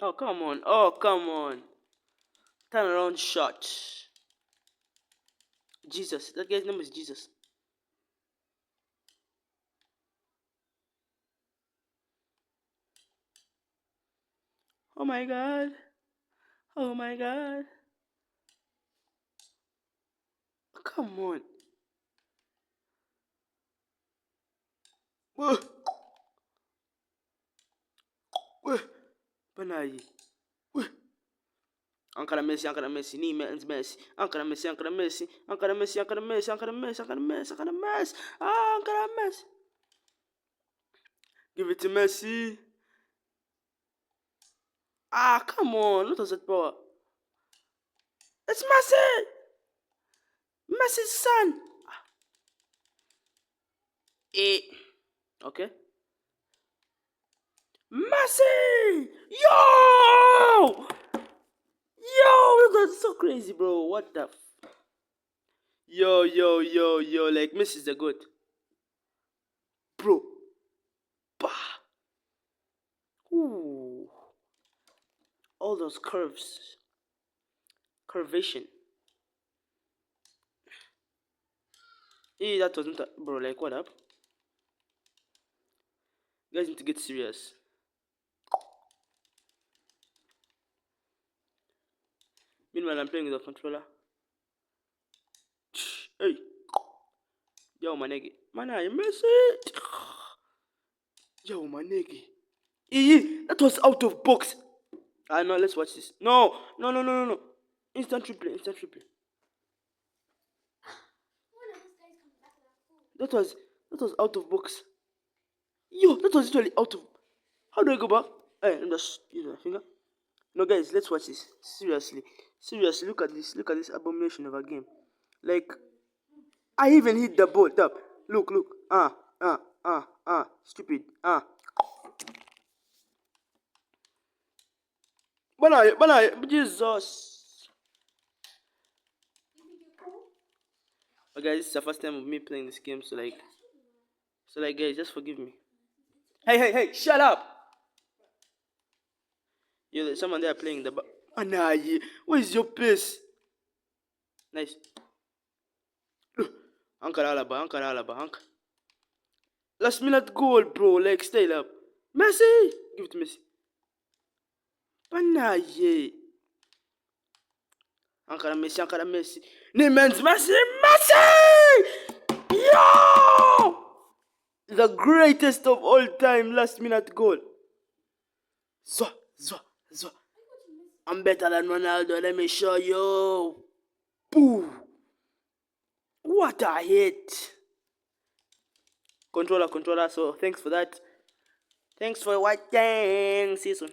Oh, come on. Oh, come on. Turn around shot. Jesus. That guy's name is Jesus. Oh my god. Oh my god. Come on. Whoa. Whoa. Banai. Whoa. Ankara Messi, Ankara Messi, ni Messi, Ankara Messi, Ankara Messi, Ankara Messi, Ankara Messi, Ankara Messi, Ankara Messi, Ankara Messi, Ankara Messi. Give it to Messi. Ah, come on, not us that power. It's Messi! Messi's son! Eh. Okay. Messi! Yo! Yo, that's so crazy, bro. What the Yo, yo, yo, yo, like Messi's the good. Bro. Bah. Ooh. All those curves. Curvation. Eh, that wasn't bro, like what up? You guys need to get serious. Meanwhile, I'm playing with a controller. Hey. Yo, my nigga. Man, I miss it. Yo, my nigga. That was out of box. Ah, no, let's watch this. No, no, no, no, no, no. Instant replay, instant replay. That was out of box. Yo, that was literally out of. How do I go back? Hey, let me just use my finger. No, guys, let's watch this. Seriously, seriously, look at this. Look at this abomination of a game. Like, I even hit the ball. Tap. Look, look. Stupid. Banai, Jesus. Okay, guys, this is the first time of me playing this game, so like, guys, just forgive me. Hey, shut up! Yo, there's someone there playing the. Banai, where is your pace? Nice. Uncle Alaba, Uncle. Last minute goal, bro. Like, stay up. Messi! Give it to Messi. Banai. Ankara Messi. Neymans Messi! Yo! The greatest of all time last minute goal. Zwa. I'm better than Ronaldo, let me show you. Boo! What a hit! Controller, so thanks for that. Thanks for watching. See you soon.